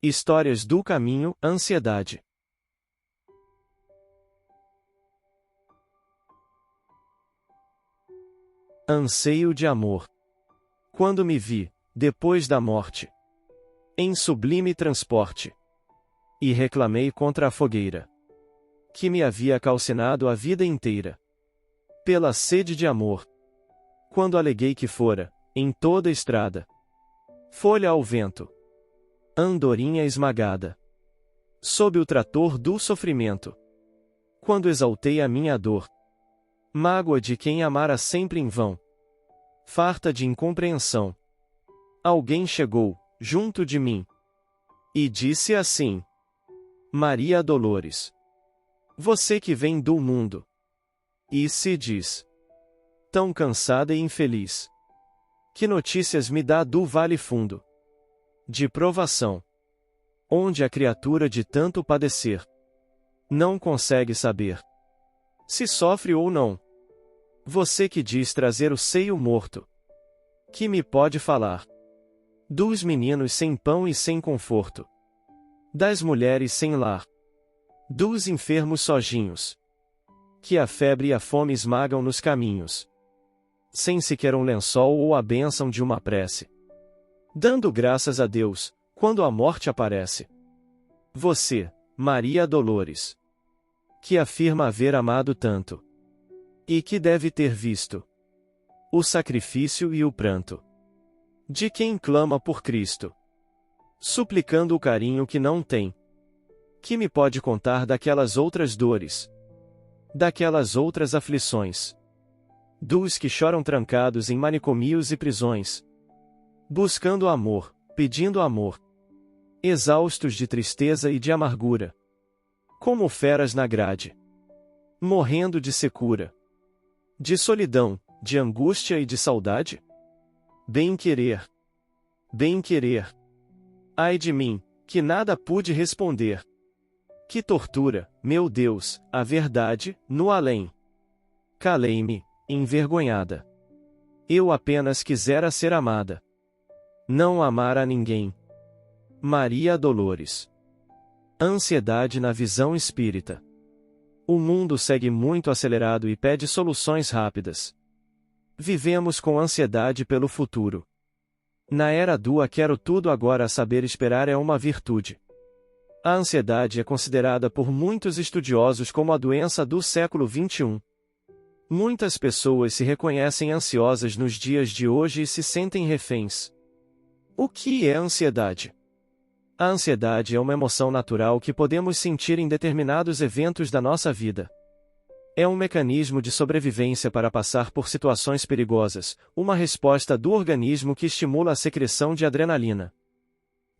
Histórias do caminho, ansiedade. Anseio de amor. Quando me vi, depois da morte, em sublime transporte, e reclamei contra a fogueira, que me havia calcinado a vida inteira, pela sede de amor, quando aleguei que fora, em toda estrada, folha ao vento, andorinha esmagada, sob o trator do sofrimento, quando exaltei a minha dor, mágoa de quem amara sempre em vão, farta de incompreensão, alguém chegou, junto de mim, e disse assim: Maria Dolores, você que vem do mundo, e se diz tão cansada e infeliz, que notícias me dá do vale fundo de provação, onde a criatura de tanto padecer não consegue saber se sofre ou não. Você que diz trazer o seio morto, que me pode falar dos meninos sem pão e sem conforto, das mulheres sem lar, dos enfermos sozinhos, que a febre e a fome esmagam nos caminhos, sem sequer um lençol ou a bênção de uma prece, dando graças a Deus, quando a morte aparece. Você, Maria Dolores, que afirma haver amado tanto, e que deve ter visto o sacrifício e o pranto de quem clama por Cristo, suplicando o carinho que não tem, que me pode contar daquelas outras dores, daquelas outras aflições, dos que choram trancados em manicomios e prisões, buscando amor, pedindo amor, exaustos de tristeza e de amargura, como feras na grade, morrendo de secura, de solidão, de angústia e de saudade? Bem-querer, ai de mim, que nada pude responder. Que tortura, meu Deus, a verdade, no além. Calei-me, envergonhada. Eu apenas quisera ser amada, não amar a ninguém. Maria Dolores. Ansiedade na visão espírita. O mundo segue muito acelerado e pede soluções rápidas. Vivemos com ansiedade pelo futuro. Na era do quero tudo agora, saber esperar é uma virtude. A ansiedade é considerada por muitos estudiosos como a doença do século XXI. Muitas pessoas se reconhecem ansiosas nos dias de hoje e se sentem reféns. O que é ansiedade? A ansiedade é uma emoção natural que podemos sentir em determinados eventos da nossa vida. É um mecanismo de sobrevivência para passar por situações perigosas, uma resposta do organismo que estimula a secreção de adrenalina.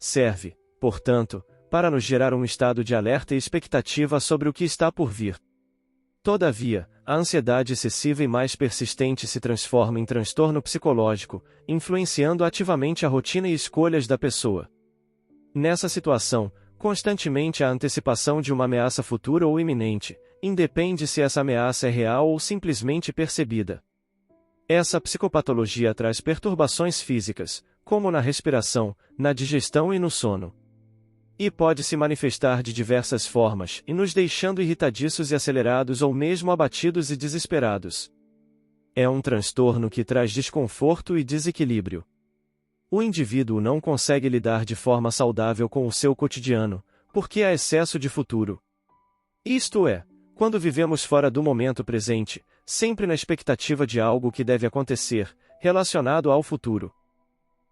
Serve, portanto, para nos gerar um estado de alerta e expectativa sobre o que está por vir. Todavia, a ansiedade excessiva e mais persistente se transforma em transtorno psicológico, influenciando ativamente a rotina e escolhas da pessoa. Nessa situação, constantemente há antecipação de uma ameaça futura ou iminente, independe se essa ameaça é real ou simplesmente percebida. Essa psicopatologia traz perturbações físicas, como na respiração, na digestão e no sono. E pode se manifestar de diversas formas, e nos deixando irritadiços e acelerados ou mesmo abatidos e desesperados. É um transtorno que traz desconforto e desequilíbrio. O indivíduo não consegue lidar de forma saudável com o seu cotidiano, porque há excesso de futuro. Isto é, quando vivemos fora do momento presente, sempre na expectativa de algo que deve acontecer, relacionado ao futuro.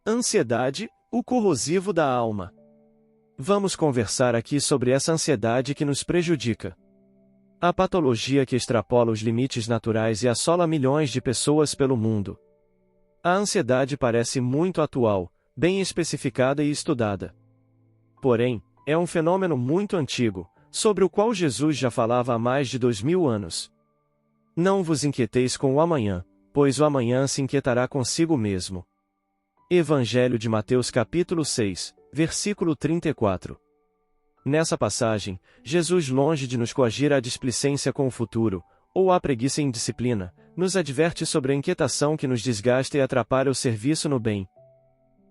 Ansiedade, o corrosivo da alma. Vamos conversar aqui sobre essa ansiedade que nos prejudica. A patologia que extrapola os limites naturais e assola milhões de pessoas pelo mundo. A ansiedade parece muito atual, bem especificada e estudada. Porém, é um fenômeno muito antigo, sobre o qual Jesus já falava há mais de 2000 anos. Não vos inquieteis com o amanhã, pois o amanhã se inquietará consigo mesmo. Evangelho de Mateus capítulo 6, versículo 34. Nessa passagem, Jesus, longe de nos coagir à displicência com o futuro, ou à preguiça e indisciplina, nos adverte sobre a inquietação que nos desgasta e atrapalha o serviço no bem.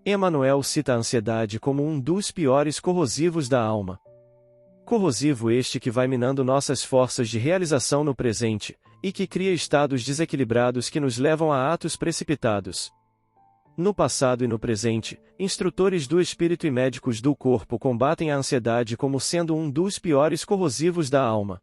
Emmanuel cita a ansiedade como um dos piores corrosivos da alma. Corrosivo este que vai minando nossas forças de realização no presente, e que cria estados desequilibrados que nos levam a atos precipitados. No passado e no presente, instrutores do espírito e médicos do corpo combatem a ansiedade como sendo um dos piores corrosivos da alma.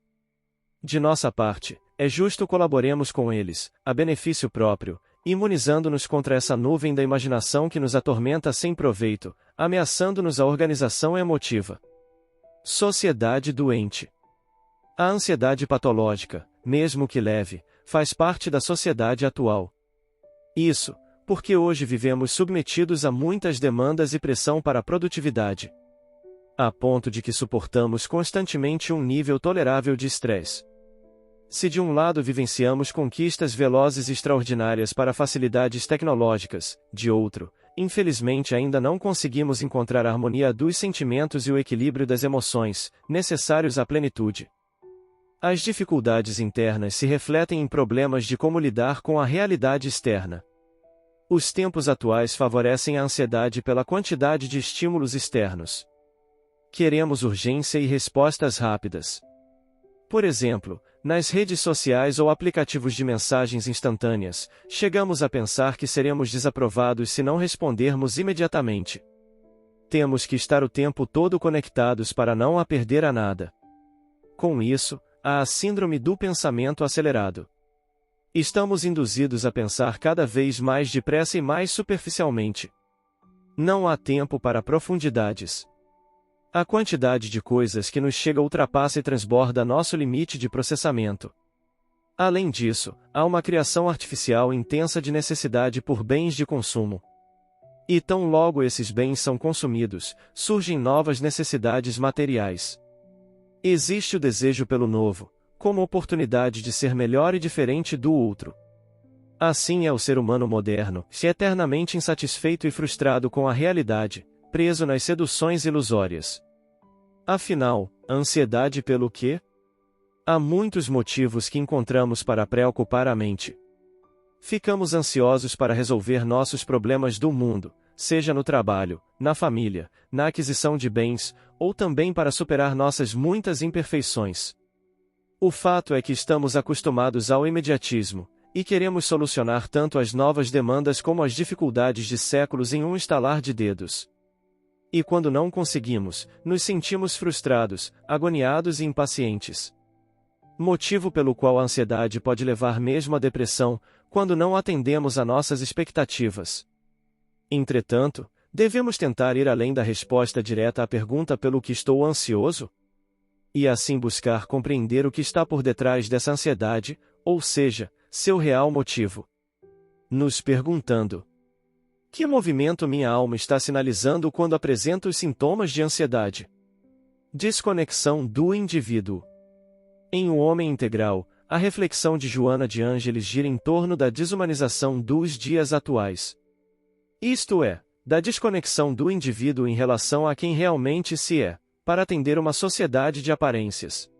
De nossa parte, é justo colaboremos com eles, a benefício próprio, imunizando-nos contra essa nuvem da imaginação que nos atormenta sem proveito, ameaçando-nos a organização emotiva. Sociedade doente. A ansiedade patológica, mesmo que leve, faz parte da sociedade atual. Isso, porque hoje vivemos submetidos a muitas demandas e pressão para a produtividade, a ponto de que suportamos constantemente um nível tolerável de estresse. Se de um lado vivenciamos conquistas velozes e extraordinárias para facilidades tecnológicas, de outro, infelizmente ainda não conseguimos encontrar a harmonia dos sentimentos e o equilíbrio das emoções, necessários à plenitude. As dificuldades internas se refletem em problemas de como lidar com a realidade externa. Os tempos atuais favorecem a ansiedade pela quantidade de estímulos externos. Queremos urgência e respostas rápidas. Por exemplo, nas redes sociais ou aplicativos de mensagens instantâneas, chegamos a pensar que seremos desaprovados se não respondermos imediatamente. Temos que estar o tempo todo conectados para não a perder a nada. Com isso, há a síndrome do pensamento acelerado. Estamos induzidos a pensar cada vez mais depressa e mais superficialmente. Não há tempo para profundidades. A quantidade de coisas que nos chega ultrapassa e transborda nosso limite de processamento. Além disso, há uma criação artificial intensa de necessidade por bens de consumo. E tão logo esses bens são consumidos, surgem novas necessidades materiais. Existe o desejo pelo novo, como oportunidade de ser melhor e diferente do outro. Assim é o ser humano moderno, se eternamente insatisfeito e frustrado com a realidade, preso nas seduções ilusórias. Afinal, a ansiedade pelo quê? Há muitos motivos que encontramos para preocupar a mente. Ficamos ansiosos para resolver nossos problemas do mundo, seja no trabalho, na família, na aquisição de bens, ou também para superar nossas muitas imperfeições. O fato é que estamos acostumados ao imediatismo, e queremos solucionar tanto as novas demandas como as dificuldades de séculos em um estalar de dedos. E quando não conseguimos, nos sentimos frustrados, agoniados e impacientes. Motivo pelo qual a ansiedade pode levar mesmo à depressão, quando não atendemos a nossas expectativas. Entretanto, devemos tentar ir além da resposta direta à pergunta pelo que estou ansioso? E assim buscar compreender o que está por detrás dessa ansiedade, ou seja, seu real motivo. Nos perguntando: que movimento minha alma está sinalizando quando apresenta os sintomas de ansiedade? Desconexão do indivíduo. Em O Homem Integral, a reflexão de Joana de Ângeles gira em torno da desumanização dos dias atuais. Isto é, da desconexão do indivíduo em relação a quem realmente se é, para atender uma sociedade de aparências,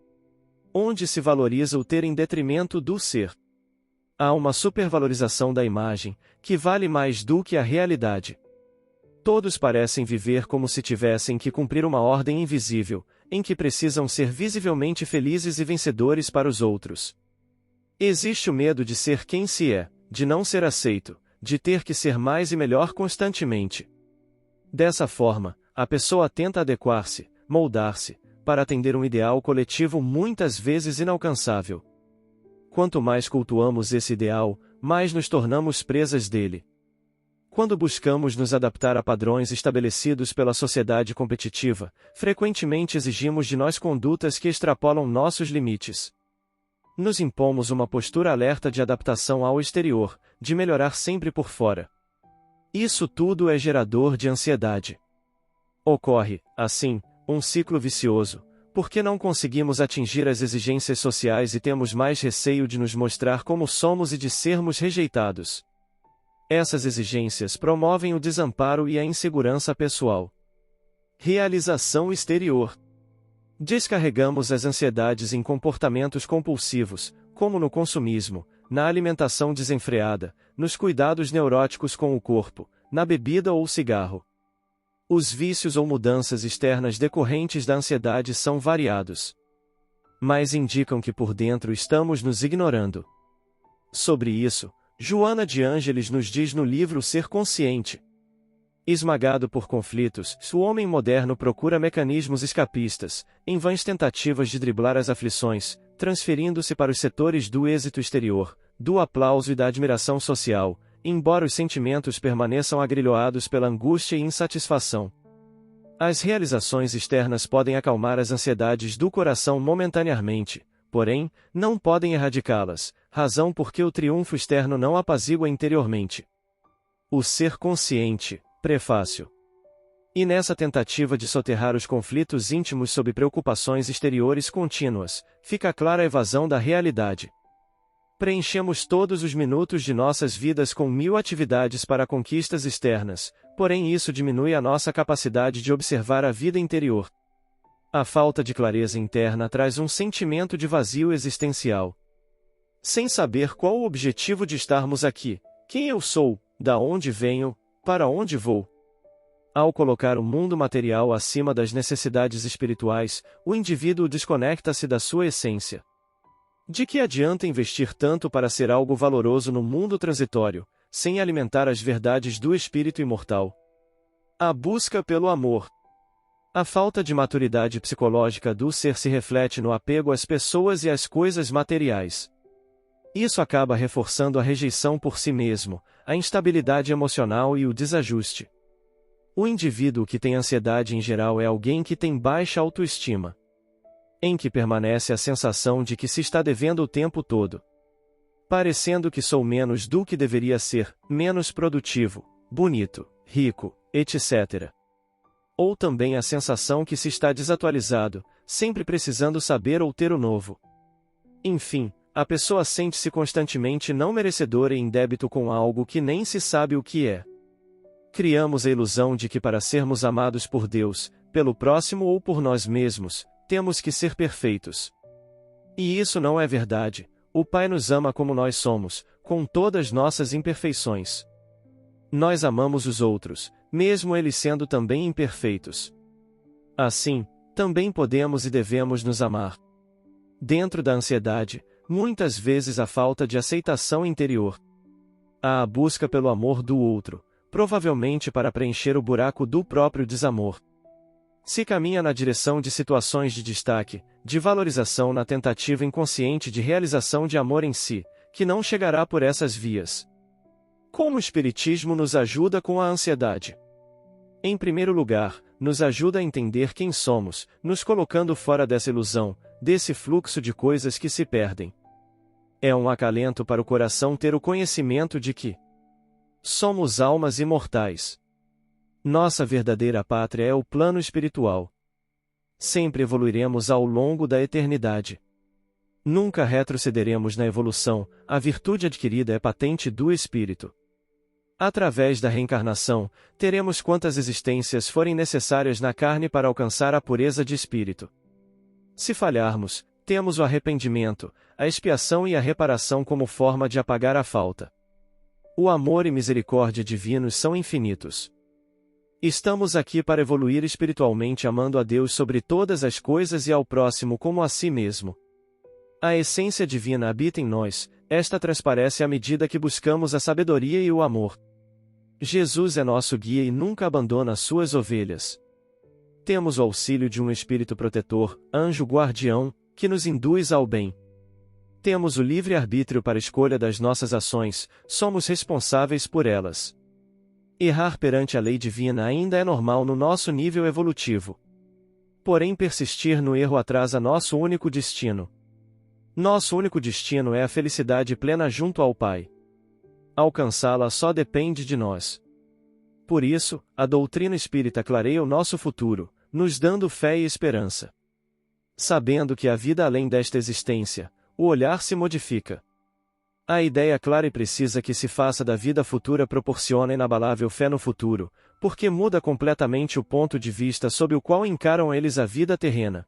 onde se valoriza o ter em detrimento do ser. Há uma supervalorização da imagem, que vale mais do que a realidade. Todos parecem viver como se tivessem que cumprir uma ordem invisível, em que precisam ser visivelmente felizes e vencedores para os outros. Existe o medo de ser quem se é, de não ser aceito, de ter que ser mais e melhor constantemente. Dessa forma, a pessoa tenta adequar-se, moldar-se, para atender um ideal coletivo muitas vezes inalcançável. Quanto mais cultuamos esse ideal, mais nos tornamos presas dele. Quando buscamos nos adaptar a padrões estabelecidos pela sociedade competitiva, frequentemente exigimos de nós condutas que extrapolam nossos limites. Nos impomos uma postura alerta de adaptação ao exterior, de melhorar sempre por fora. Isso tudo é gerador de ansiedade. Ocorre, assim, um ciclo vicioso, porque não conseguimos atingir as exigências sociais e temos mais receio de nos mostrar como somos e de sermos rejeitados. Essas exigências promovem o desamparo e a insegurança pessoal. Realização exterior. Descarregamos as ansiedades em comportamentos compulsivos, como no consumismo, na alimentação desenfreada, nos cuidados neuróticos com o corpo, na bebida ou cigarro. Os vícios ou mudanças externas decorrentes da ansiedade são variados, mas indicam que por dentro estamos nos ignorando. Sobre isso, Joana de Ângeles nos diz no livro Ser Consciente. Esmagado por conflitos, o homem moderno procura mecanismos escapistas, em vãs tentativas de driblar as aflições, transferindo-se para os setores do êxito exterior, do aplauso e da admiração social, embora os sentimentos permaneçam agrilhoados pela angústia e insatisfação. As realizações externas podem acalmar as ansiedades do coração momentaneamente, porém, não podem erradicá-las, razão porque o triunfo externo não apazigua interiormente. O Ser Consciente. Prefácio. E nessa tentativa de soterrar os conflitos íntimos sob preocupações exteriores contínuas, fica clara a evasão da realidade. Preenchemos todos os minutos de nossas vidas com 1000 atividades para conquistas externas, porém isso diminui a nossa capacidade de observar a vida interior. A falta de clareza interna traz um sentimento de vazio existencial. Sem saber qual o objetivo de estarmos aqui, quem eu sou, da onde venho, para onde vou? Ao colocar o mundo material acima das necessidades espirituais, o indivíduo desconecta-se da sua essência. De que adianta investir tanto para ser algo valoroso no mundo transitório, sem alimentar as verdades do espírito imortal? A busca pelo amor. A falta de maturidade psicológica do ser se reflete no apego às pessoas e às coisas materiais. Isso acaba reforçando a rejeição por si mesmo, a instabilidade emocional e o desajuste. O indivíduo que tem ansiedade em geral é alguém que tem baixa autoestima, em que permanece a sensação de que se está devendo o tempo todo, parecendo que sou menos do que deveria ser, menos produtivo, bonito, rico, etc. Ou também a sensação que se está desatualizado, sempre precisando saber ou ter o novo. Enfim, a pessoa sente-se constantemente não merecedora e em débito com algo que nem se sabe o que é. Criamos a ilusão de que para sermos amados por Deus, pelo próximo ou por nós mesmos, temos que ser perfeitos. E isso não é verdade. O Pai nos ama como nós somos, com todas nossas imperfeições. Nós amamos os outros, mesmo eles sendo também imperfeitos. Assim, também podemos e devemos nos amar. Dentro da ansiedade, muitas vezes há falta de aceitação interior. Há a busca pelo amor do outro, provavelmente para preencher o buraco do próprio desamor. Se caminha na direção de situações de destaque, de valorização na tentativa inconsciente de realização de amor em si, que não chegará por essas vias. Como o Espiritismo nos ajuda com a ansiedade? Em primeiro lugar, nos ajuda a entender quem somos, nos colocando fora dessa ilusão, desse fluxo de coisas que se perdem. É um acalento para o coração ter o conhecimento de que somos almas imortais. Nossa verdadeira pátria é o plano espiritual. Sempre evoluiremos ao longo da eternidade. Nunca retrocederemos na evolução, a virtude adquirida é patente do espírito. Através da reencarnação, teremos quantas existências forem necessárias na carne para alcançar a pureza de espírito. Se falharmos, temos o arrependimento, a expiação e a reparação como forma de apagar a falta. O amor e misericórdia divinos são infinitos. Estamos aqui para evoluir espiritualmente amando a Deus sobre todas as coisas e ao próximo como a si mesmo. A essência divina habita em nós, esta transparece à medida que buscamos a sabedoria e o amor. Jesus é nosso guia e nunca abandona suas ovelhas. Temos o auxílio de um espírito protetor, anjo guardião, que nos induz ao bem. Temos o livre-arbítrio para a escolha das nossas ações, somos responsáveis por elas. Errar perante a lei divina ainda é normal no nosso nível evolutivo. Porém, persistir no erro atrasa nosso único destino. Nosso único destino é a felicidade plena junto ao Pai. Alcançá-la só depende de nós. Por isso, a doutrina espírita clareia o nosso futuro, nos dando fé e esperança. Sabendo que a vida além desta existência, o olhar se modifica. A ideia clara e precisa que se faça da vida futura proporciona inabalável fé no futuro, porque muda completamente o ponto de vista sob o qual encaram eles a vida terrena.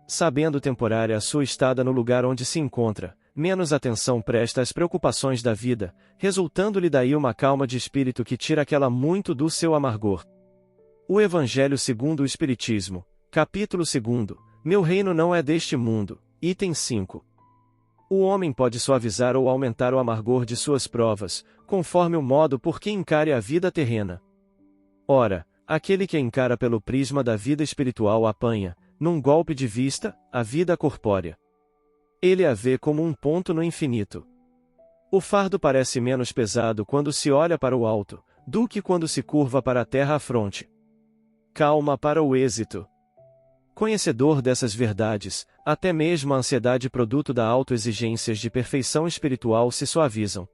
Sabendo temporária a sua estada no lugar onde se encontra, menos atenção presta às preocupações da vida, resultando-lhe daí uma calma de espírito que tira aquela muito do seu amargor. O Evangelho segundo o Espiritismo, capítulo 2, Meu reino não é deste mundo, item 5. O homem pode suavizar ou aumentar o amargor de suas provas, conforme o modo por que encare a vida terrena. Ora, aquele que encara pelo prisma da vida espiritual apanha, num golpe de vista, a vida corpórea. Ele a vê como um ponto no infinito. O fardo parece menos pesado quando se olha para o alto, do que quando se curva para a terra à fronte. Calma para o êxito. Conhecedor dessas verdades, até mesmo a ansiedade produto da autoexigências de perfeição espiritual se suavizam.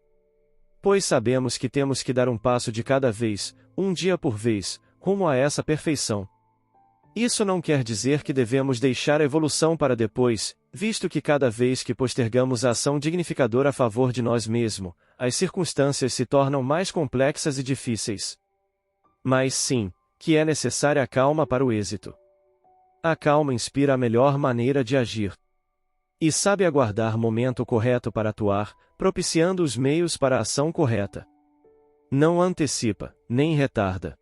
Pois sabemos que temos que dar um passo de cada vez, um dia por vez, rumo a essa perfeição. Isso não quer dizer que devemos deixar a evolução para depois, visto que cada vez que postergamos a ação dignificadora a favor de nós mesmos, as circunstâncias se tornam mais complexas e difíceis. Mas sim, que é necessária a calma para o êxito. A calma inspira a melhor maneira de agir. E sabe aguardar momento correto para atuar, propiciando os meios para a ação correta. Não antecipa, nem retarda.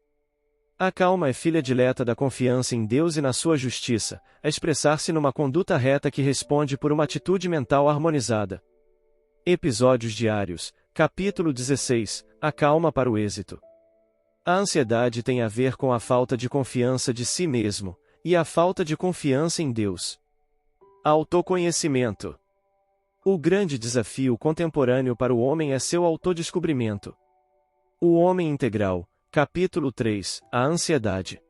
A calma é filha dileta da confiança em Deus e na sua justiça, a expressar-se numa conduta reta que responde por uma atitude mental harmonizada. Episódios diários, capítulo 16, A calma para o êxito. A ansiedade tem a ver com a falta de confiança de si mesmo, e a falta de confiança em Deus. Autoconhecimento. O grande desafio contemporâneo para o homem é seu autodescobrimento. O homem integral, capítulo 3, A ansiedade.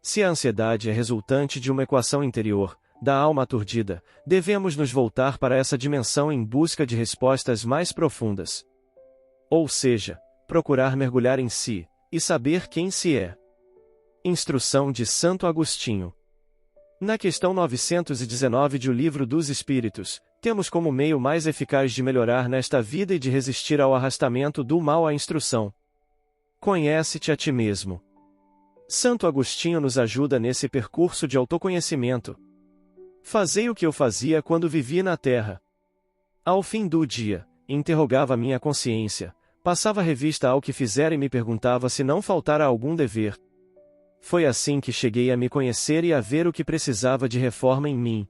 Se a ansiedade é resultante de uma equação interior, da alma aturdida, devemos nos voltar para essa dimensão em busca de respostas mais profundas. Ou seja, procurar mergulhar em si, e saber quem se é. Instrução de Santo Agostinho. Na questão 919 de O Livro dos Espíritos, temos como meio mais eficaz de melhorar nesta vida e de resistir ao arrastamento do mal a instrução. Conhece-te a ti mesmo. Santo Agostinho nos ajuda nesse percurso de autoconhecimento. Fazei o que eu fazia quando vivi na terra. Ao fim do dia, interrogava minha consciência, passava revista ao que fizera e me perguntava se não faltara algum dever. Foi assim que cheguei a me conhecer e a ver o que precisava de reforma em mim.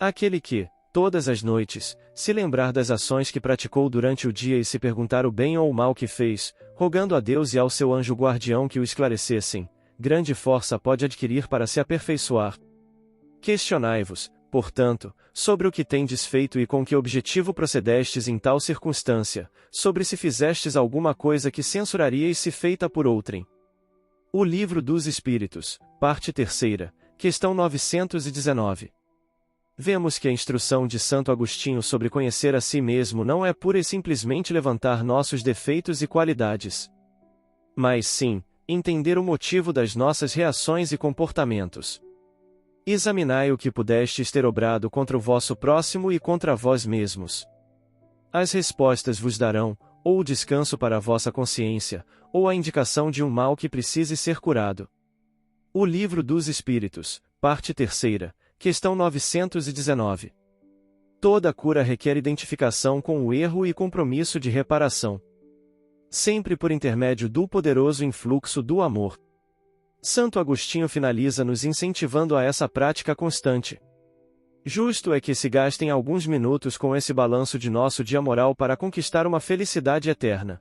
Aquele que, todas as noites, se lembrar das ações que praticou durante o dia e se perguntar o bem ou o mal que fez, rogando a Deus e ao seu anjo guardião que o esclarecessem, grande força pode adquirir para se aperfeiçoar. Questionai-vos, portanto, sobre o que tendes feito e com que objetivo procedestes em tal circunstância, sobre se fizestes alguma coisa que censuraríeis se feita por outrem. O Livro dos Espíritos, parte 3, questão 919. Vemos que a instrução de Santo Agostinho sobre conhecer a si mesmo não é pura e simplesmente levantar nossos defeitos e qualidades. Mas sim, entender o motivo das nossas reações e comportamentos. Examinai o que pudestes ter obrado contra o vosso próximo e contra vós mesmos. As respostas vos darão, ou o descanso para a vossa consciência, ou a indicação de um mal que precise ser curado. O Livro dos Espíritos, parte 3, questão 919. Toda cura requer identificação com o erro e compromisso de reparação. Sempre por intermédio do poderoso influxo do amor. Santo Agostinho finaliza nos incentivando a essa prática constante. Justo é que se gastem alguns minutos com esse balanço de nosso dia moral para conquistar uma felicidade eterna.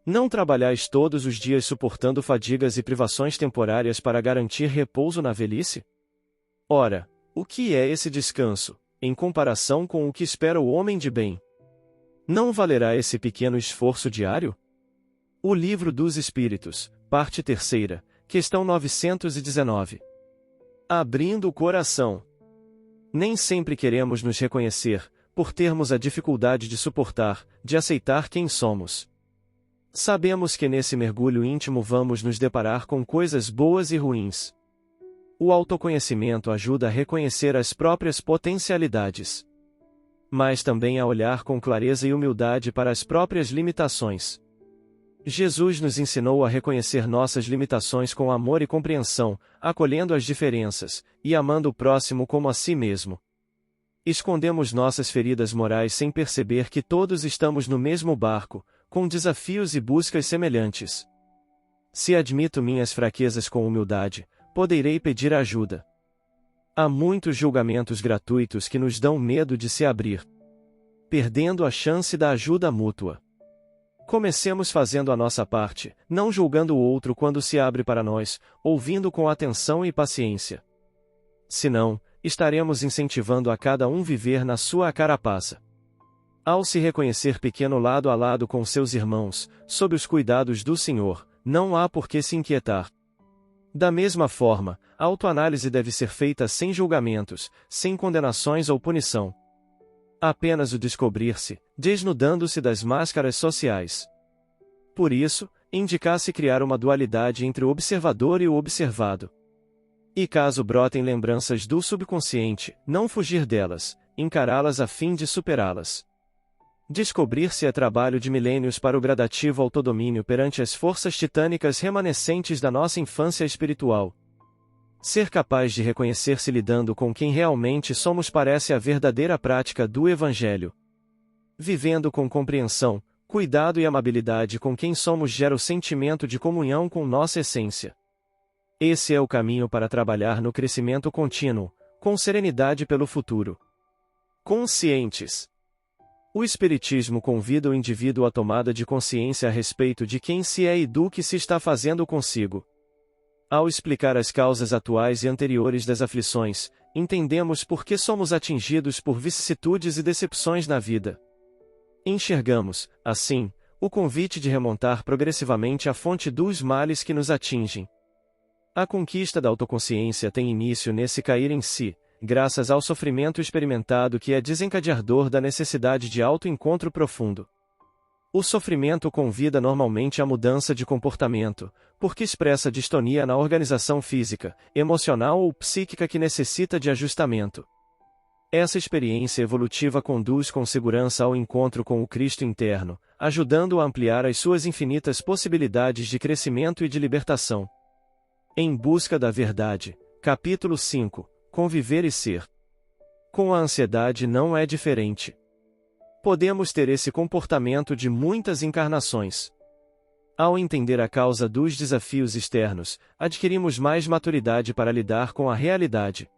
Não trabalhais todos os dias suportando fadigas e privações temporárias para garantir repouso na velhice? Ora, o que é esse descanso, em comparação com o que espera o homem de bem? Não valerá esse pequeno esforço diário? O Livro dos Espíritos, parte 3, questão 919. Abrindo o coração. Nem sempre queremos nos reconhecer, por termos a dificuldade de suportar, de aceitar quem somos. Sabemos que nesse mergulho íntimo vamos nos deparar com coisas boas e ruins. O autoconhecimento ajuda a reconhecer as próprias potencialidades, mas também a olhar com clareza e humildade para as próprias limitações. Jesus nos ensinou a reconhecer nossas limitações com amor e compreensão, acolhendo as diferenças, e amando o próximo como a si mesmo. Escondemos nossas feridas morais sem perceber que todos estamos no mesmo barco, com desafios e buscas semelhantes. Se admito minhas fraquezas com humildade, poderei pedir ajuda. Há muitos julgamentos gratuitos que nos dão medo de se abrir, perdendo a chance da ajuda mútua. Comecemos fazendo a nossa parte, não julgando o outro quando se abre para nós, ouvindo com atenção e paciência. Senão, estaremos incentivando a cada um viver na sua carapaça. Ao se reconhecer pequeno lado a lado com seus irmãos, sob os cuidados do Senhor, não há por que se inquietar. Da mesma forma, a autoanálise deve ser feita sem julgamentos, sem condenações ou punição. Apenas o descobrir-se, desnudando-se das máscaras sociais. Por isso, indica-se criar uma dualidade entre o observador e o observado. E caso brotem lembranças do subconsciente, não fugir delas, encará-las a fim de superá-las. Descobrir-se é trabalho de milênios para o gradativo autodomínio perante as forças titânicas remanescentes da nossa infância espiritual. Ser capaz de reconhecer-se lidando com quem realmente somos parece a verdadeira prática do Evangelho. Vivendo com compreensão, cuidado e amabilidade com quem somos gera o sentimento de comunhão com nossa essência. Esse é o caminho para trabalhar no crescimento contínuo, com serenidade pelo futuro. Conscientes. O Espiritismo convida o indivíduo à tomada de consciência a respeito de quem se é e do que se está fazendo consigo. Ao explicar as causas atuais e anteriores das aflições, entendemos por que somos atingidos por vicissitudes e decepções na vida. Enxergamos, assim, o convite de remontar progressivamente à fonte dos males que nos atingem. A conquista da autoconsciência tem início nesse cair em si, graças ao sofrimento experimentado que é desencadeador da necessidade de autoencontro profundo. O sofrimento convida normalmente à mudança de comportamento, porque expressa distonia na organização física, emocional ou psíquica que necessita de ajustamento. Essa experiência evolutiva conduz com segurança ao encontro com o Cristo interno, ajudando-o a ampliar as suas infinitas possibilidades de crescimento e de libertação. Em busca da verdade, capítulo 5. Conviver e ser. Com a ansiedade não é diferente. Podemos ter esse comportamento de muitas encarnações. Ao entender a causa dos desafios externos, adquirimos mais maturidade para lidar com a realidade.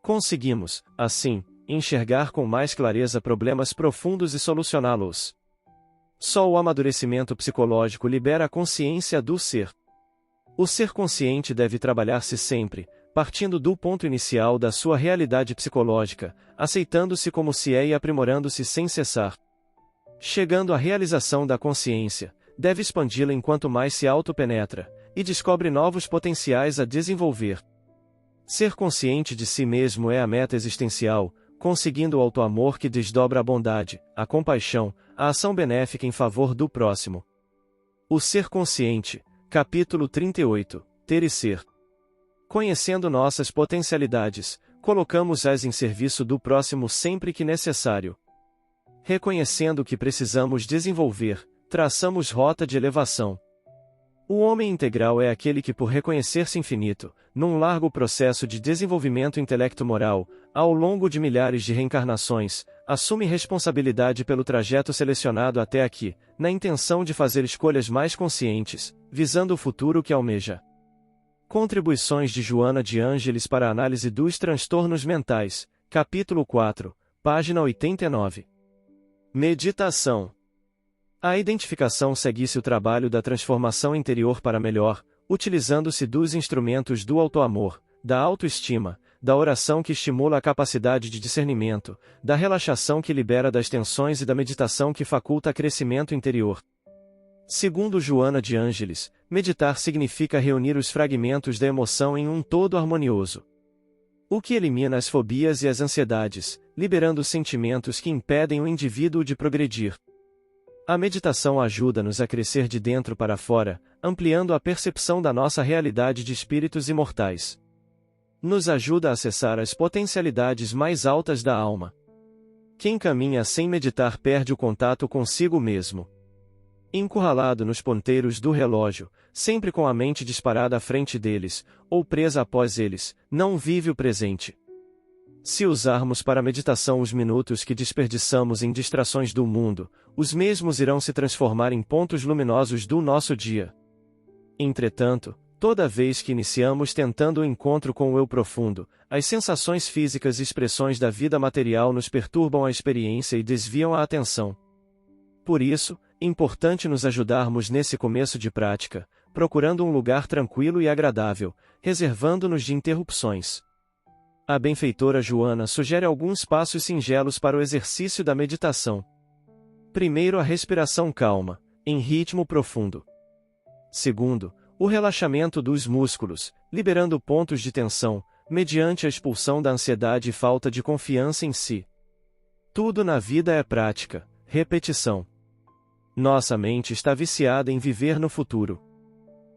Conseguimos, assim, enxergar com mais clareza problemas profundos e solucioná-los. Só o amadurecimento psicológico libera a consciência do ser. O ser consciente deve trabalhar-se sempre, partindo do ponto inicial da sua realidade psicológica, aceitando-se como se é e aprimorando-se sem cessar. Chegando à realização da consciência, deve expandi-la enquanto mais se autopenetra, e descobre novos potenciais a desenvolver. Ser consciente de si mesmo é a meta existencial, conseguindo o autoamor que desdobra a bondade, a compaixão, a ação benéfica em favor do próximo. O ser consciente, capítulo 38, Ter e Ser. Conhecendo nossas potencialidades, colocamos-as em serviço do próximo sempre que necessário. Reconhecendo o que precisamos desenvolver, traçamos rota de elevação. O homem integral é aquele que, por reconhecer-se infinito, num largo processo de desenvolvimento intelecto-moral, ao longo de milhares de reencarnações, assume responsabilidade pelo trajeto selecionado até aqui, na intenção de fazer escolhas mais conscientes, visando o futuro que almeja. Contribuições de Joana de Ângeles para a análise dos transtornos mentais, capítulo 4, página 89. Meditação. A identificação segue-se o trabalho da transformação interior para melhor, utilizando-se dos instrumentos do autoamor, da autoestima, da oração que estimula a capacidade de discernimento, da relaxação que libera das tensões e da meditação que faculta crescimento interior. Segundo Joana de Ângeles, meditar significa reunir os fragmentos da emoção em um todo harmonioso. O que elimina as fobias e as ansiedades, liberando os sentimentos que impedem o indivíduo de progredir. A meditação ajuda-nos a crescer de dentro para fora, ampliando a percepção da nossa realidade de espíritos imortais. Nos ajuda a acessar as potencialidades mais altas da alma. Quem caminha sem meditar perde o contato consigo mesmo. Encurralado nos ponteiros do relógio, sempre com a mente disparada à frente deles, ou presa após eles, não vive o presente. Se usarmos para a meditação os minutos que desperdiçamos em distrações do mundo, os mesmos irão se transformar em pontos luminosos do nosso dia. Entretanto, toda vez que iniciamos tentando o encontro com o eu profundo, as sensações físicas e expressões da vida material nos perturbam a experiência e desviam a atenção. Por isso, é importante nos ajudarmos nesse começo de prática, procurando um lugar tranquilo e agradável, reservando-nos de interrupções. A benfeitora Joana sugere alguns passos singelos para o exercício da meditação. Primeiro, a respiração calma, em ritmo profundo. Segundo, o relaxamento dos músculos, liberando pontos de tensão, mediante a expulsão da ansiedade e falta de confiança em si. Tudo na vida é prática, repetição. Nossa mente está viciada em viver no futuro.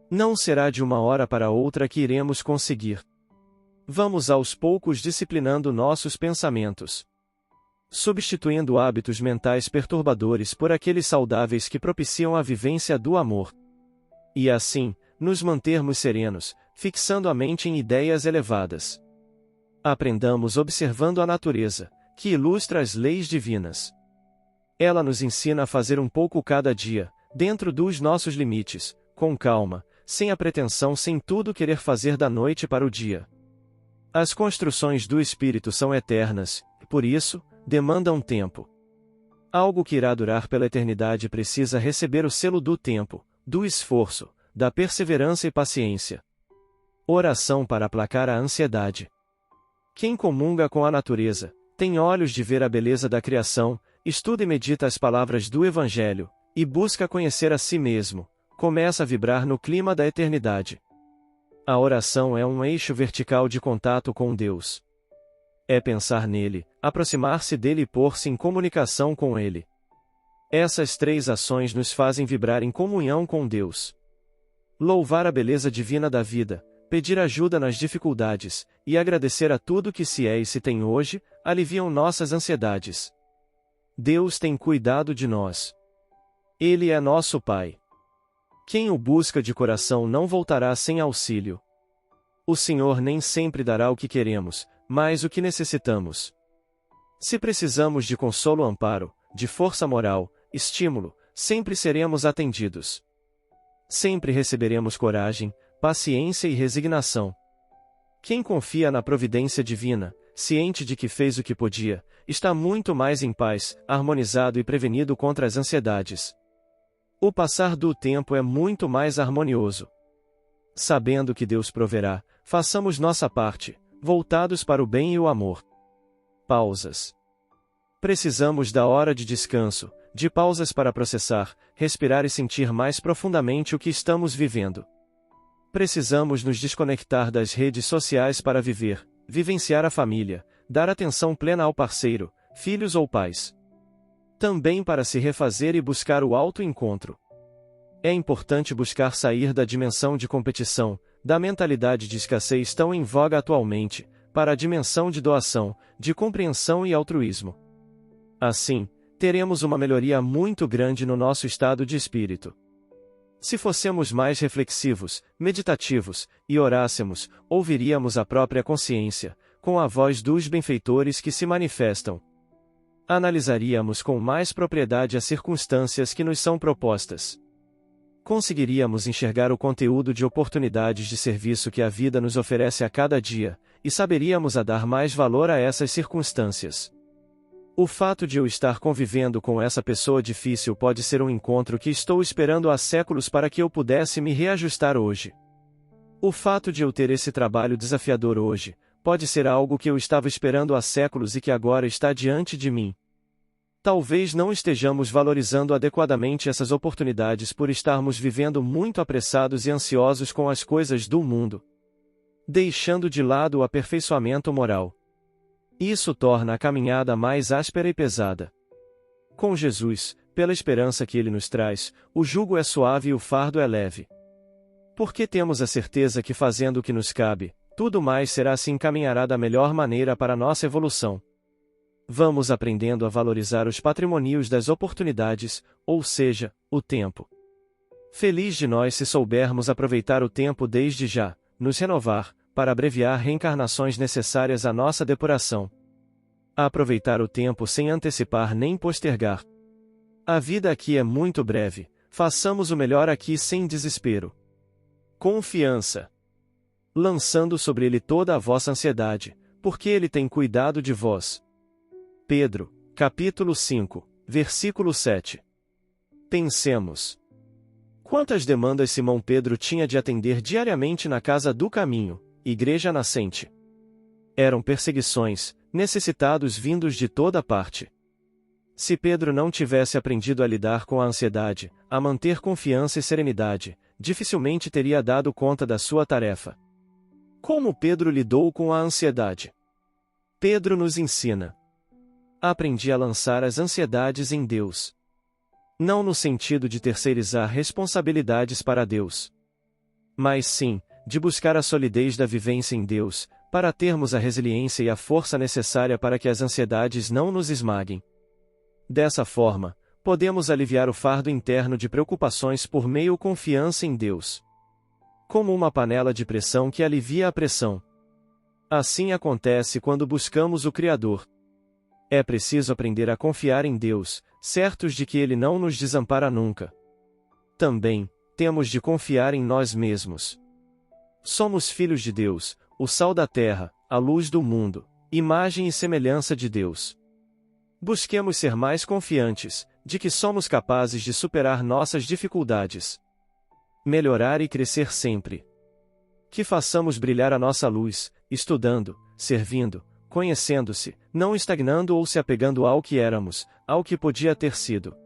Não será de uma hora para outra que iremos conseguir. Vamos aos poucos disciplinando nossos pensamentos, substituindo hábitos mentais perturbadores por aqueles saudáveis que propiciam a vivência do amor. E assim, nos mantermos serenos, fixando a mente em ideias elevadas. Aprendamos observando a natureza, que ilustra as leis divinas. Ela nos ensina a fazer um pouco cada dia, dentro dos nossos limites, com calma, sem a pretensão, sem tudo querer fazer da noite para o dia. As construções do espírito são eternas, e por isso, demandam tempo. Algo que irá durar pela eternidade precisa receber o selo do tempo, do esforço, da perseverança e paciência. Oração para aplacar a ansiedade. Quem comunga com a natureza, tem olhos de ver a beleza da criação, estuda e medita as palavras do Evangelho, e busca conhecer a si mesmo, começa a vibrar no clima da eternidade. A oração é um eixo vertical de contato com Deus. É pensar nele, aproximar-se dele e pôr-se em comunicação com ele. Essas três ações nos fazem vibrar em comunhão com Deus. Louvar a beleza divina da vida, pedir ajuda nas dificuldades, e agradecer a tudo que se é e se tem hoje, aliviam nossas ansiedades. Deus tem cuidado de nós. Ele é nosso Pai. Quem o busca de coração não voltará sem auxílio. O Senhor nem sempre dará o que queremos, mas o que necessitamos. Se precisamos de consolo ou amparo, de força moral, estímulo, sempre seremos atendidos. Sempre receberemos coragem, paciência e resignação. Quem confia na providência divina, ciente de que fez o que podia, está muito mais em paz, harmonizado e prevenido contra as ansiedades. O passar do tempo é muito mais harmonioso. Sabendo que Deus proverá, façamos nossa parte, voltados para o bem e o amor. Pausas. Precisamos da hora de descanso, de pausas para processar, respirar e sentir mais profundamente o que estamos vivendo. Precisamos nos desconectar das redes sociais para viver, vivenciar a família, dar atenção plena ao parceiro, filhos ou pais. Também para se refazer e buscar o autoencontro. É importante buscar sair da dimensão de competição, da mentalidade de escassez tão em voga atualmente, para a dimensão de doação, de compreensão e altruísmo. Assim, teremos uma melhoria muito grande no nosso estado de espírito. Se fossemos mais reflexivos, meditativos, e orássemos, ouviríamos a própria consciência, com a voz dos benfeitores que se manifestam. Analisaríamos com mais propriedade as circunstâncias que nos são propostas. Conseguiríamos enxergar o conteúdo de oportunidades de serviço que a vida nos oferece a cada dia, e saberíamos a dar mais valor a essas circunstâncias. O fato de eu estar convivendo com essa pessoa difícil pode ser um encontro que estou esperando há séculos para que eu pudesse me reajustar hoje. O fato de eu ter esse trabalho desafiador hoje, pode ser algo que eu estava esperando há séculos e que agora está diante de mim. Talvez não estejamos valorizando adequadamente essas oportunidades por estarmos vivendo muito apressados e ansiosos com as coisas do mundo, deixando de lado o aperfeiçoamento moral. Isso torna a caminhada mais áspera e pesada. Com Jesus, pela esperança que Ele nos traz, o jugo é suave e o fardo é leve. Porque temos a certeza que fazendo o que nos cabe, tudo mais se encaminhará da melhor maneira para a nossa evolução. Vamos aprendendo a valorizar os patrimônios das oportunidades, ou seja, o tempo. Feliz de nós se soubermos aproveitar o tempo desde já, nos renovar, para abreviar reencarnações necessárias à nossa depuração. Aproveitar o tempo sem antecipar nem postergar. A vida aqui é muito breve, façamos o melhor aqui sem desespero. Confiança. Lançando sobre ele toda a vossa ansiedade, porque ele tem cuidado de vós. Pedro, capítulo 5, versículo 7. Pensemos. Quantas demandas Simão Pedro tinha de atender diariamente na casa do Caminho, Igreja Nascente? Eram perseguições, necessitados vindos de toda parte. Se Pedro não tivesse aprendido a lidar com a ansiedade, a manter confiança e serenidade, dificilmente teria dado conta da sua tarefa. Como Pedro lidou com a ansiedade? Pedro nos ensina. Aprendi a lançar as ansiedades em Deus. Não no sentido de terceirizar responsabilidades para Deus, mas sim, de buscar a solidez da vivência em Deus, para termos a resiliência e a força necessária para que as ansiedades não nos esmaguem. Dessa forma, podemos aliviar o fardo interno de preocupações por meio confiança em Deus. Como uma panela de pressão que alivia a pressão. Assim acontece quando buscamos o Criador. É preciso aprender a confiar em Deus, certos de que Ele não nos desampara nunca. Também, temos de confiar em nós mesmos. Somos filhos de Deus, o sal da terra, a luz do mundo, imagem e semelhança de Deus. Busquemos ser mais confiantes, de que somos capazes de superar nossas dificuldades. Melhorar e crescer sempre. Que façamos brilhar a nossa luz, estudando, servindo, conhecendo-se, não estagnando ou se apegando ao que éramos, ao que podia ter sido.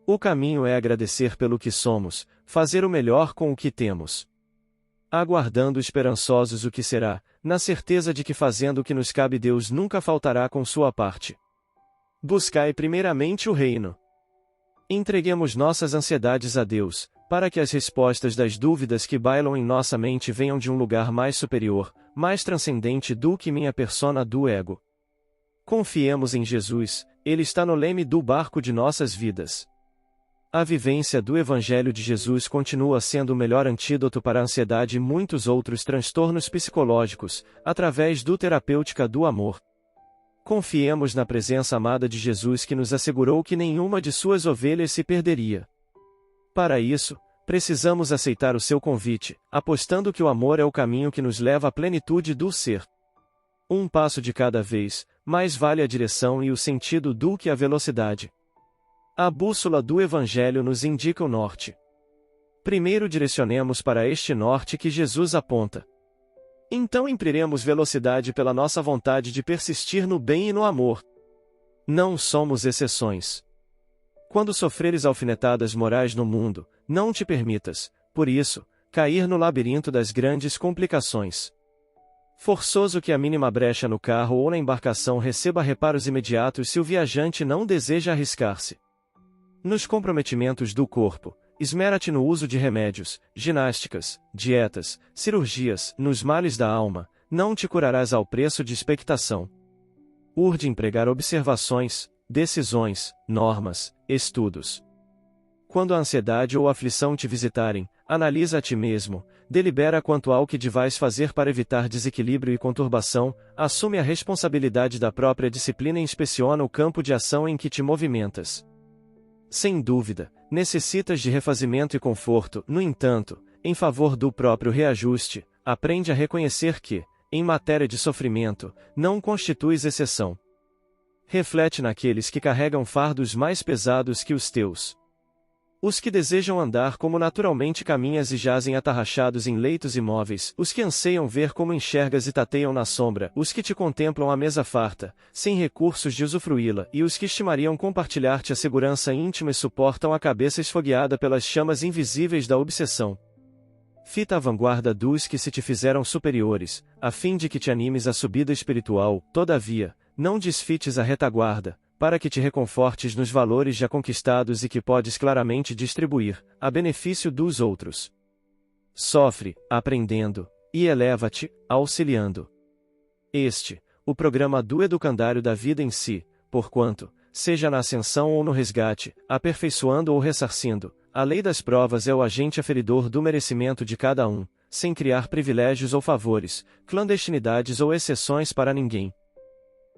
O caminho é agradecer pelo que somos, fazer o melhor com o que temos. Aguardando esperançosos o que será, na certeza de que fazendo o que nos cabe Deus nunca faltará com sua parte. Buscai primeiramente o reino. Entreguemos nossas ansiedades a Deus, para que as respostas das dúvidas que bailam em nossa mente venham de um lugar mais superior, mais transcendente do que minha persona do ego. Confiemos em Jesus, Ele está no leme do barco de nossas vidas. A vivência do Evangelho de Jesus continua sendo o melhor antídoto para a ansiedade e muitos outros transtornos psicológicos, através do terapêutica do amor. Confiemos na presença amada de Jesus que nos assegurou que nenhuma de suas ovelhas se perderia. Para isso, precisamos aceitar o seu convite, apostando que o amor é o caminho que nos leva à plenitude do ser. Um passo de cada vez, mais vale a direção e o sentido do que a velocidade. A bússola do Evangelho nos indica o norte. Primeiro direcionemos para este norte que Jesus aponta. Então imperiremos velocidade pela nossa vontade de persistir no bem e no amor. Não somos exceções. Quando sofreres alfinetadas morais no mundo, não te permitas, por isso, cair no labirinto das grandes complicações. Forçoso que a mínima brecha no carro ou na embarcação receba reparos imediatos se o viajante não deseja arriscar-se. Nos comprometimentos do corpo, esmera-te no uso de remédios, ginásticas, dietas, cirurgias, nos males da alma, não te curarás ao preço de expectação. Urde empregar observações, decisões, normas, estudos. Quando a ansiedade ou a aflição te visitarem, analisa a ti mesmo, delibera quanto ao que devais fazer para evitar desequilíbrio e conturbação, assume a responsabilidade da própria disciplina e inspeciona o campo de ação em que te movimentas. Sem dúvida, necessitas de refazimento e conforto, no entanto, em favor do próprio reajuste, aprende a reconhecer que, em matéria de sofrimento, não constituis exceção. Reflete naqueles que carregam fardos mais pesados que os teus. Os que desejam andar como naturalmente caminhas e jazem atarrachados em leitos imóveis, os que anseiam ver como enxergas e tateiam na sombra, os que te contemplam à mesa farta, sem recursos de usufruí-la, e os que estimariam compartilhar-te a segurança íntima e suportam a cabeça esfogueada pelas chamas invisíveis da obsessão. Fita a vanguarda dos que se te fizeram superiores, a fim de que te animes à subida espiritual, todavia, não desfites a retaguarda, para que te reconfortes nos valores já conquistados e que podes claramente distribuir, a benefício dos outros. Sofre, aprendendo, e eleva-te, auxiliando. O programa do educandário da vida em si, porquanto, seja na ascensão ou no resgate, aperfeiçoando ou ressarcindo, a lei das provas é o agente aferidor do merecimento de cada um, sem criar privilégios ou favores, clandestinidades ou exceções para ninguém.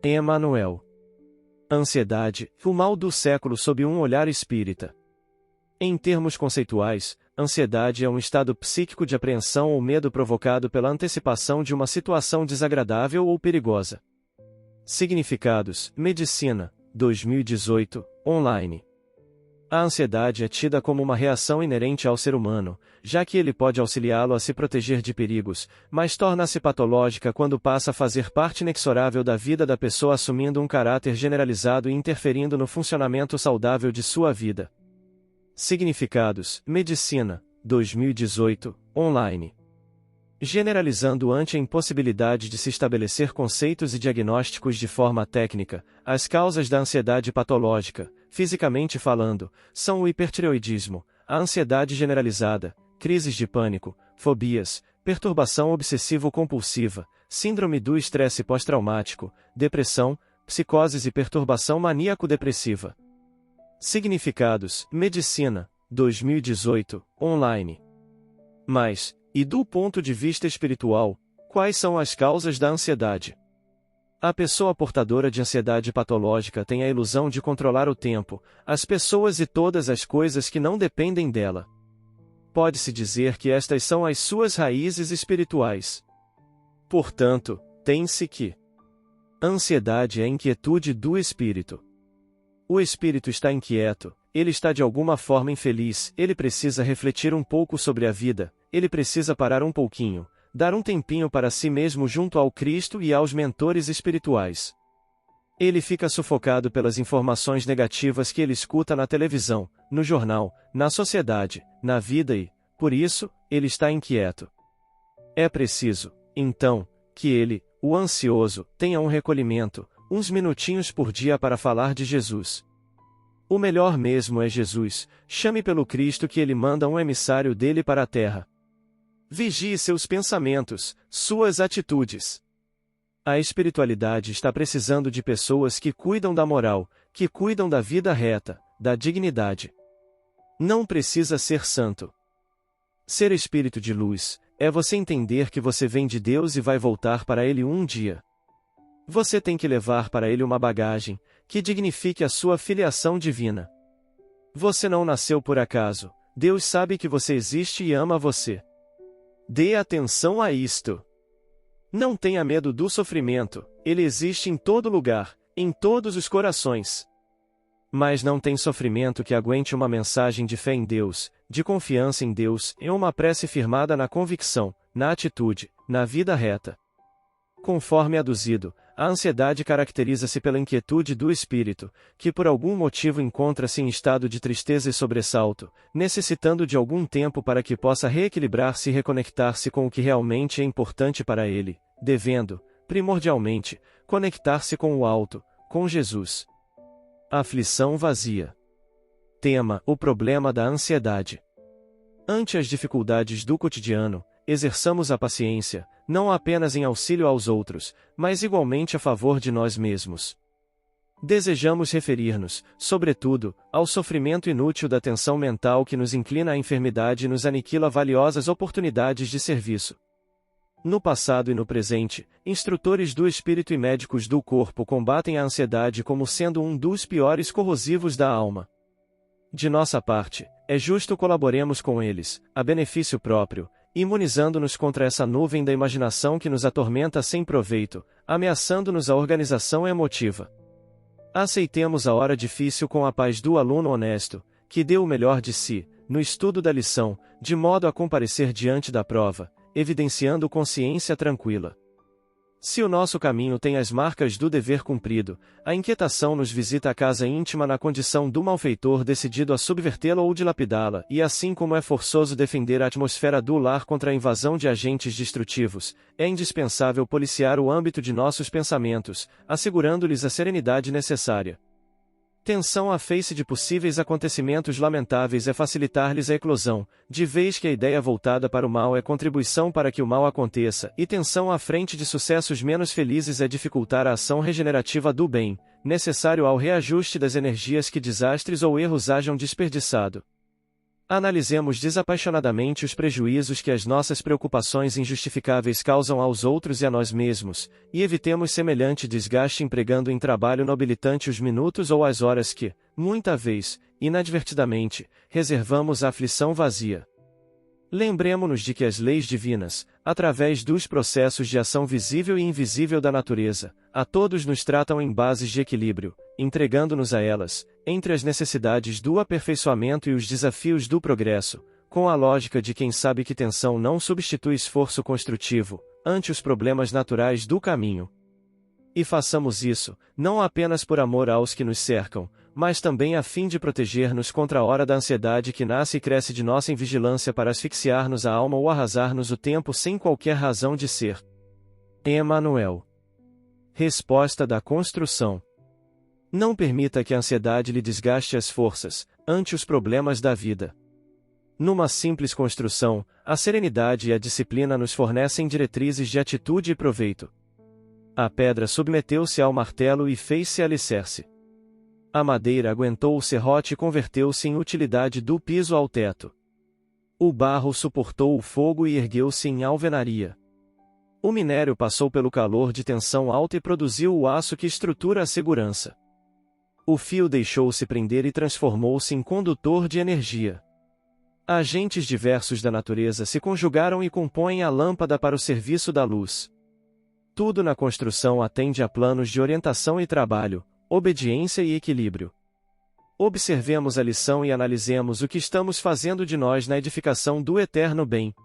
Emmanuel. Ansiedade, o mal do século sob um olhar espírita. Em termos conceituais, ansiedade é um estado psíquico de apreensão ou medo provocado pela antecipação de uma situação desagradável ou perigosa. Significados: Medicina, 2018, online. A ansiedade é tida como uma reação inerente ao ser humano, já que ele pode auxiliá-lo a se proteger de perigos, mas torna-se patológica quando passa a fazer parte inexorável da vida da pessoa, assumindo um caráter generalizado e interferindo no funcionamento saudável de sua vida. Significados: Medicina, 2018, online. Generalizando ante a impossibilidade de se estabelecer conceitos e diagnósticos de forma técnica, as causas da ansiedade patológica, fisicamente falando, são o hipertireoidismo, a ansiedade generalizada, crises de pânico, fobias, perturbação obsessivo-compulsiva, síndrome do estresse pós-traumático, depressão, psicoses e perturbação maníaco-depressiva. Significados: Medicina, 2018, online. Mas, e do ponto de vista espiritual, quais são as causas da ansiedade? A pessoa portadora de ansiedade patológica tem a ilusão de controlar o tempo, as pessoas e todas as coisas que não dependem dela. Pode-se dizer que estas são as suas raízes espirituais. Portanto, tem-se que a ansiedade é a inquietude do espírito. O espírito está inquieto, ele está de alguma forma infeliz, ele precisa refletir um pouco sobre a vida, ele precisa parar um pouquinho, dar um tempinho para si mesmo junto ao Cristo e aos mentores espirituais. Ele fica sufocado pelas informações negativas que ele escuta na televisão, no jornal, na sociedade, na vida e, por isso, ele está inquieto. É preciso, então, que ele, o ansioso, tenha um recolhimento, uns minutinhos por dia para falar de Jesus. O melhor mesmo é Jesus, chame pelo Cristo que ele manda um emissário dele para a terra. Vigie seus pensamentos, suas atitudes. A espiritualidade está precisando de pessoas que cuidam da moral, que cuidam da vida reta, da dignidade. Não precisa ser santo. Ser espírito de luz é você entender que você vem de Deus e vai voltar para Ele um dia. Você tem que levar para Ele uma bagagem que dignifique a sua filiação divina. Você não nasceu por acaso, Deus sabe que você existe e ama você. Dê atenção a isto. Não tenha medo do sofrimento, ele existe em todo lugar, em todos os corações. Mas não tem sofrimento que aguente uma mensagem de fé em Deus, de confiança em Deus e uma prece firmada na convicção, na atitude, na vida reta. Conforme aduzido, a ansiedade caracteriza-se pela inquietude do espírito, que por algum motivo encontra-se em estado de tristeza e sobressalto, necessitando de algum tempo para que possa reequilibrar-se e reconectar-se com o que realmente é importante para ele, devendo, primordialmente, conectar-se com o alto, com Jesus. Aflição vazia. Tema: o problema da ansiedade. Ante as dificuldades do cotidiano, exerçamos a paciência, não apenas em auxílio aos outros, mas igualmente a favor de nós mesmos. Desejamos referir-nos, sobretudo, ao sofrimento inútil da tensão mental que nos inclina à enfermidade e nos aniquila valiosas oportunidades de serviço. No passado e no presente, instrutores do espírito e médicos do corpo combatem a ansiedade como sendo um dos piores corrosivos da alma. De nossa parte, é justo colaboremos com eles, a benefício próprio, imunizando-nos contra essa nuvem da imaginação que nos atormenta sem proveito, ameaçando-nos a organização emotiva. Aceitemos a hora difícil com a paz do aluno honesto, que deu o melhor de si, no estudo da lição, de modo a comparecer diante da prova, evidenciando consciência tranquila. Se o nosso caminho tem as marcas do dever cumprido, a inquietação nos visita a casa íntima na condição do malfeitor decidido a subvertê-la ou dilapidá-la, e assim como é forçoso defender a atmosfera do lar contra a invasão de agentes destrutivos, é indispensável policiar o âmbito de nossos pensamentos, assegurando-lhes a serenidade necessária. Tensão à face de possíveis acontecimentos lamentáveis é facilitar-lhes a eclosão, de vez que a ideia voltada para o mal é contribuição para que o mal aconteça, e tensão à frente de sucessos menos felizes é dificultar a ação regenerativa do bem, necessário ao reajuste das energias que desastres ou erros hajam desperdiçado. Analisemos desapaixonadamente os prejuízos que as nossas preocupações injustificáveis causam aos outros e a nós mesmos, e evitemos semelhante desgaste empregando em trabalho nobilitante os minutos ou as horas que, muita vez, inadvertidamente, reservamos à aflição vazia. Lembremo-nos de que as leis divinas, através dos processos de ação visível e invisível da natureza, a todos nos tratam em bases de equilíbrio, entregando-nos a elas, entre as necessidades do aperfeiçoamento e os desafios do progresso, com a lógica de quem sabe que tensão não substitui esforço construtivo, ante os problemas naturais do caminho. E façamos isso, não apenas por amor aos que nos cercam, mas também a fim de proteger-nos contra a hora da ansiedade que nasce e cresce de nossa invigilância para asfixiar-nos a alma ou arrasar-nos o tempo sem qualquer razão de ser. Emmanuel. Resposta da construção. Não permita que a ansiedade lhe desgaste as forças, ante os problemas da vida. Numa simples construção, a serenidade e a disciplina nos fornecem diretrizes de atitude e proveito. A pedra submeteu-se ao martelo e fez-se alicerce. A madeira aguentou o serrote e converteu-se em utilidade do piso ao teto. O barro suportou o fogo e ergueu-se em alvenaria. O minério passou pelo calor de tensão alta e produziu o aço que estrutura a segurança. O fio deixou-se prender e transformou-se em condutor de energia. Agentes diversos da natureza se conjugaram e compõem a lâmpada para o serviço da luz. Tudo na construção atende a planos de orientação e trabalho, obediência e equilíbrio. Observemos a lição e analisemos o que estamos fazendo de nós na edificação do eterno bem.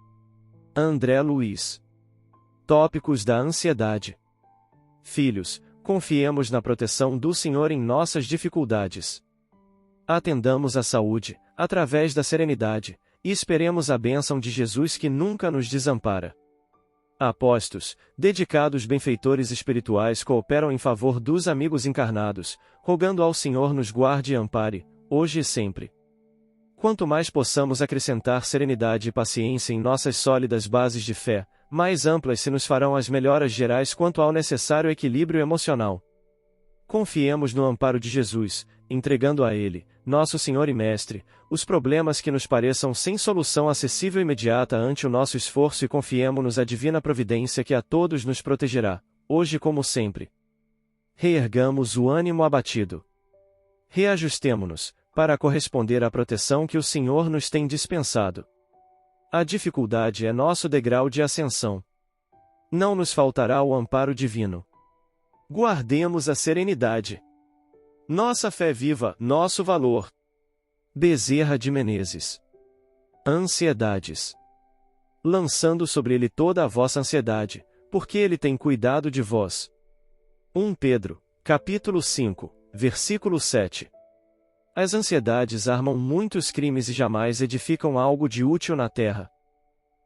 André Luiz. Tópicos da ansiedade. Filhos, confiemos na proteção do Senhor em nossas dificuldades. Atendamos à saúde, através da serenidade, e esperemos a bênção de Jesus que nunca nos desampara. Apostos, dedicados benfeitores espirituais cooperam em favor dos amigos encarnados, rogando ao Senhor nos guarde e ampare, hoje e sempre. Quanto mais possamos acrescentar serenidade e paciência em nossas sólidas bases de fé, mais amplas se nos farão as melhoras gerais quanto ao necessário equilíbrio emocional. Confiemos no amparo de Jesus, entregando a Ele, nosso Senhor e Mestre, os problemas que nos pareçam sem solução acessível imediata ante o nosso esforço e confiemo-nos à divina providência que a todos nos protegerá, hoje como sempre. Reergamos o ânimo abatido. Reajustemo-nos, para corresponder à proteção que o Senhor nos tem dispensado. A dificuldade é nosso degrau de ascensão. Não nos faltará o amparo divino. Guardemos a serenidade. Nossa fé viva, nosso valor. Bezerra de Menezes. Ansiedades. Lançando sobre ele toda a vossa ansiedade, porque ele tem cuidado de vós. 1 Pedro, capítulo 5, versículo 7. As ansiedades armam muitos crimes e jamais edificam algo de útil na terra.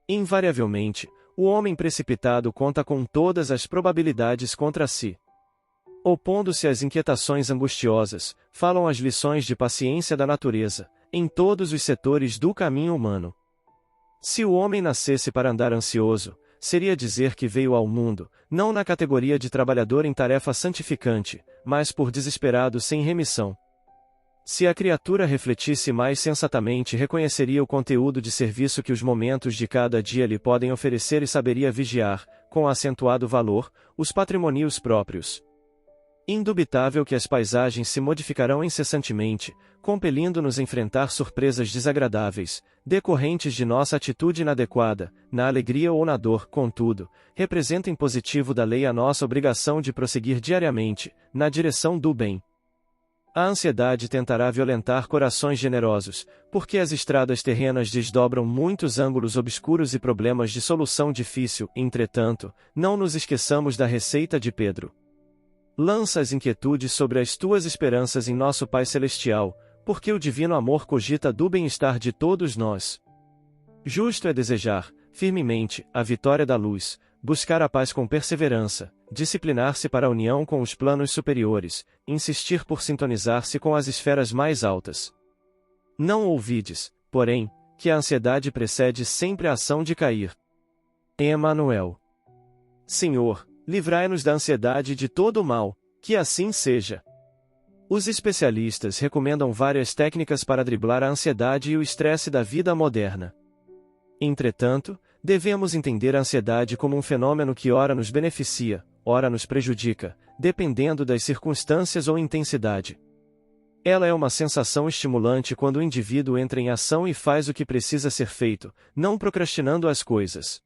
Invariavelmente, o homem precipitado conta com todas as probabilidades contra si. Opondo-se às inquietações angustiosas, falam as lições de paciência da natureza, em todos os setores do caminho humano. Se o homem nascesse para andar ansioso, seria dizer que veio ao mundo, não na categoria de trabalhador em tarefa santificante, mas por desesperado sem remissão. Se a criatura refletisse mais sensatamente, reconheceria o conteúdo de serviço que os momentos de cada dia lhe podem oferecer e saberia vigiar, com acentuado valor, os patrimônios próprios. Indubitável que as paisagens se modificarão incessantemente, compelindo-nos a enfrentar surpresas desagradáveis, decorrentes de nossa atitude inadequada, na alegria ou na dor, contudo, representa em positivo da lei a nossa obrigação de prosseguir diariamente, na direção do bem. A ansiedade tentará violentar corações generosos, porque as estradas terrenas desdobram muitos ângulos obscuros e problemas de solução difícil, entretanto, não nos esqueçamos da receita de Pedro. Lança as inquietudes sobre as tuas esperanças em nosso Pai Celestial, porque o divino amor cogita do bem-estar de todos nós. Justo é desejar, firmemente, a vitória da luz, buscar a paz com perseverança, disciplinar-se para a união com os planos superiores, insistir por sintonizar-se com as esferas mais altas. Não ouvides, porém, que a ansiedade precede sempre a ação de cair. Emmanuel. Senhor, livrai-nos da ansiedade e de todo o mal, que assim seja. Os especialistas recomendam várias técnicas para driblar a ansiedade e o estresse da vida moderna. Entretanto, devemos entender a ansiedade como um fenômeno que ora nos beneficia, ora nos prejudica, dependendo das circunstâncias ou intensidade. Ela é uma sensação estimulante quando o indivíduo entra em ação e faz o que precisa ser feito, não procrastinando as coisas.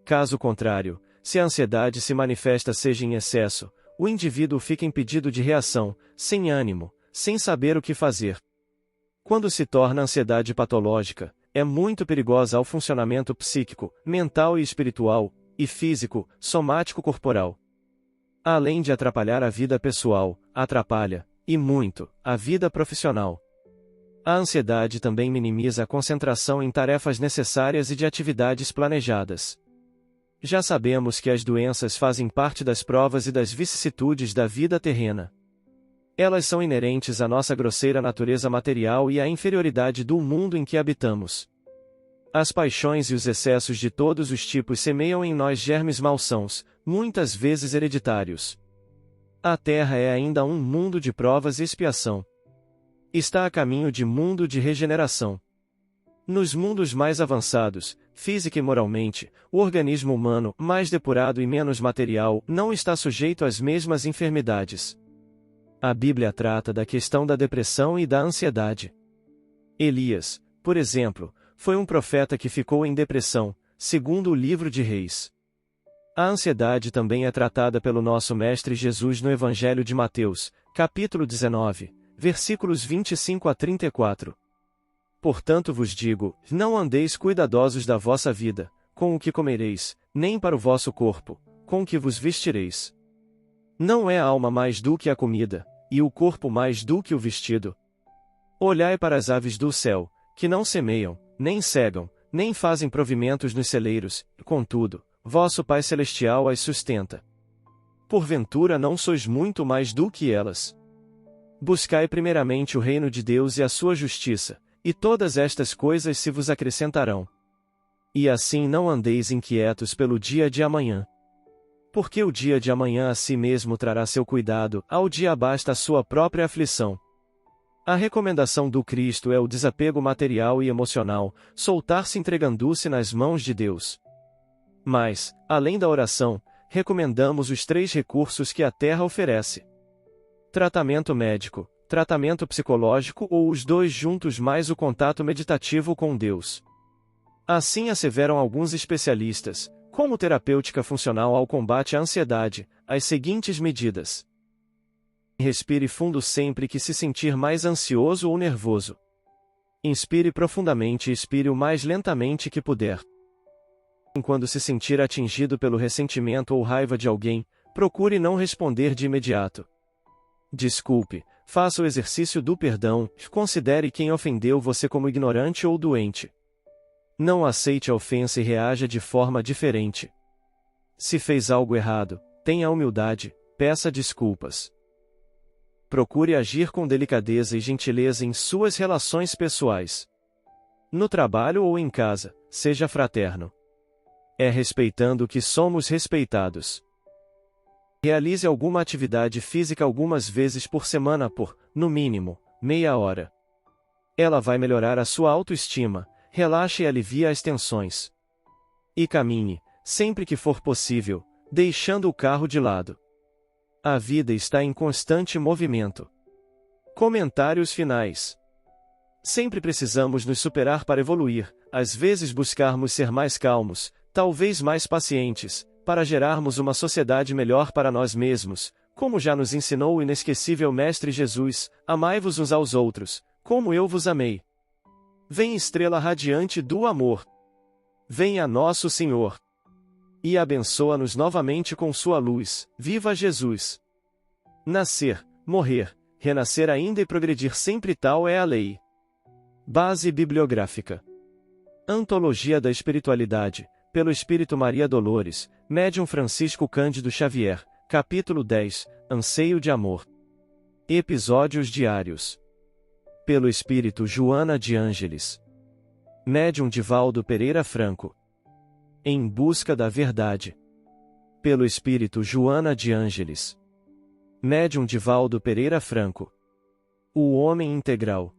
Caso contrário, se a ansiedade se manifesta seja em excesso, o indivíduo fica impedido de reação, sem ânimo, sem saber o que fazer. Quando se torna ansiedade patológica, é muito perigosa ao funcionamento psíquico, mental e espiritual, e físico, somático corporal. Além de atrapalhar a vida pessoal, atrapalha, e muito, a vida profissional. A ansiedade também minimiza a concentração em tarefas necessárias e de atividades planejadas. Já sabemos que as doenças fazem parte das provas e das vicissitudes da vida terrena. Elas são inerentes à nossa grosseira natureza material e à inferioridade do mundo em que habitamos. As paixões e os excessos de todos os tipos semeiam em nós germes malsãos, muitas vezes hereditários. A Terra é ainda um mundo de provas e expiação. Está a caminho de mundo de regeneração. Nos mundos mais avançados, física e moralmente, o organismo humano, mais depurado e menos material, não está sujeito às mesmas enfermidades. A Bíblia trata da questão da depressão e da ansiedade. Elias, por exemplo, foi um profeta que ficou em depressão, segundo o livro de Reis. A ansiedade também é tratada pelo nosso Mestre Jesus no Evangelho de Mateus, capítulo 19, versículos 25 a 34. Portanto vos digo, não andeis cuidadosos da vossa vida, com o que comereis, nem para o vosso corpo, com o que vos vestireis. Não é a alma mais do que a comida, e o corpo mais do que o vestido? Olhai para as aves do céu, que não semeiam, nem cegam, nem fazem provimentos nos celeiros, contudo, vosso Pai Celestial as sustenta. Porventura não sois muito mais do que elas? Buscai primeiramente o reino de Deus e a sua justiça, e todas estas coisas se vos acrescentarão. E assim não andeis inquietos pelo dia de amanhã. Porque o dia de amanhã a si mesmo trará seu cuidado, ao dia basta a sua própria aflição. A recomendação do Cristo é o desapego material e emocional, soltar-se entregando-se nas mãos de Deus. Mas, além da oração, recomendamos os 3 recursos que a Terra oferece: tratamento médico, tratamento psicológico ou os 2 juntos mais o contato meditativo com Deus. Assim asseveram alguns especialistas, como terapêutica funcional ao combate à ansiedade, as seguintes medidas. Respire fundo sempre que se sentir mais ansioso ou nervoso. Inspire profundamente e expire o mais lentamente que puder. Quando se sentir atingido pelo ressentimento ou raiva de alguém, procure não responder de imediato. Desculpe, faça o exercício do perdão, considere quem ofendeu você como ignorante ou doente. Não aceite a ofensa e reaja de forma diferente. Se fez algo errado, tenha humildade, peça desculpas. Procure agir com delicadeza e gentileza em suas relações pessoais. No trabalho ou em casa, seja fraterno. É respeitando que somos respeitados. Realize alguma atividade física algumas vezes por semana por, no mínimo, meia hora. Ela vai melhorar a sua autoestima, relaxe e alivia as tensões. E caminhe, sempre que for possível, deixando o carro de lado. A vida está em constante movimento. Comentários finais. Sempre precisamos nos superar para evoluir, às vezes buscarmos ser mais calmos, talvez mais pacientes, para gerarmos uma sociedade melhor para nós mesmos, como já nos ensinou o inesquecível Mestre Jesus, amai-vos uns aos outros, como eu vos amei. Vem estrela radiante do amor. Venha nosso Senhor. E abençoa-nos novamente com sua luz, viva Jesus! Nascer, morrer, renascer ainda e progredir sempre tal é a lei. Base bibliográfica. Antologia da Espiritualidade, pelo Espírito Maria Dolores, Médium Francisco Cândido Xavier, capítulo 10, Anseio de Amor. Episódios diários. Pelo Espírito Joana de Ângeles. Médium Divaldo Pereira Franco. Em busca da verdade. Pelo Espírito Joana de Ângeles. Médium Divaldo Pereira Franco. O Homem Integral.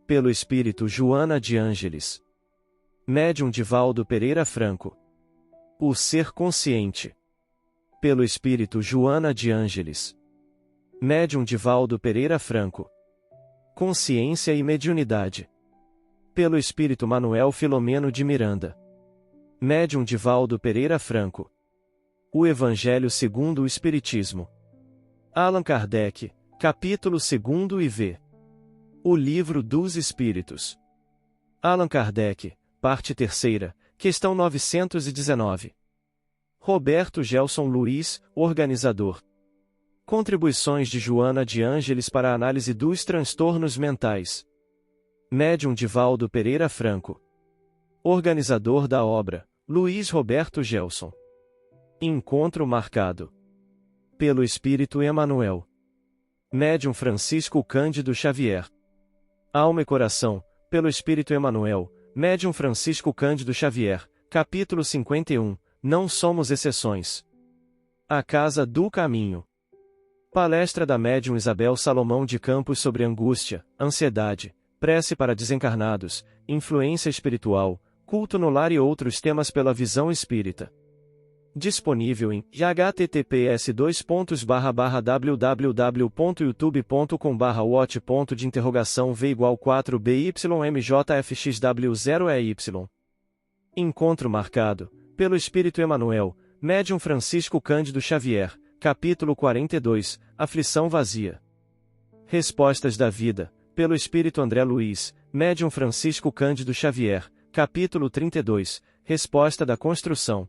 Pelo Espírito Joana de Ângeles. Médium Divaldo Pereira Franco. O Ser Consciente. Pelo Espírito Joana de Ângeles. Médium Divaldo Pereira Franco. Consciência e Mediunidade. Pelo Espírito Manuel Filomeno de Miranda. Médium Divaldo Pereira Franco. O Evangelho segundo o Espiritismo. Allan Kardec, capítulo 2 e v. O Livro dos Espíritos. Allan Kardec, parte 3ª, questão 919. Roberto Gelson Luiz, organizador. Contribuições de Joana de Ângeles para a análise dos transtornos mentais. Médium Divaldo Pereira Franco. Organizador da obra, Luiz Roberto Gelson. Encontro marcado. Pelo Espírito Emanuel. Médium Francisco Cândido Xavier. Alma e Coração, pelo Espírito Emanuel, Médium Francisco Cândido Xavier, capítulo 51, Não somos exceções. A Casa do Caminho. Palestra da Médium Isabel Salomão de Campos sobre angústia, ansiedade, prece para desencarnados, influência espiritual, culto no lar e outros temas pela visão espírita. Disponível em https://www.youtube.com/watch.v=4BYMJFXW0EY. Encontro marcado, pelo Espírito Emanuel, Médium Francisco Cândido Xavier, capítulo 42, Aflição Vazia. Respostas da Vida, pelo Espírito André Luiz, Médium Francisco Cândido Xavier, capítulo 32, Resposta da Construção.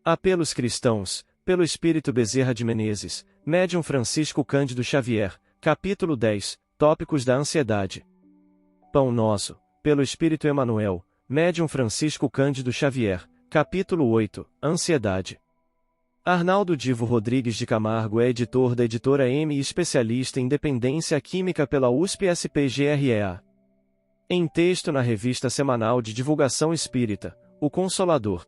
Apelos Cristãos, pelo Espírito Bezerra de Menezes, Médium Francisco Cândido Xavier, capítulo 10, Tópicos da Ansiedade. Pão Nosso, pelo Espírito Emanuel, Médium Francisco Cândido Xavier, capítulo 8, Ansiedade. Arnaldo Divo Rodrigues de Camargo é editor da editora M e especialista em dependência química pela USP-SPGREA. Em texto na Revista Semanal de Divulgação Espírita, O Consolador.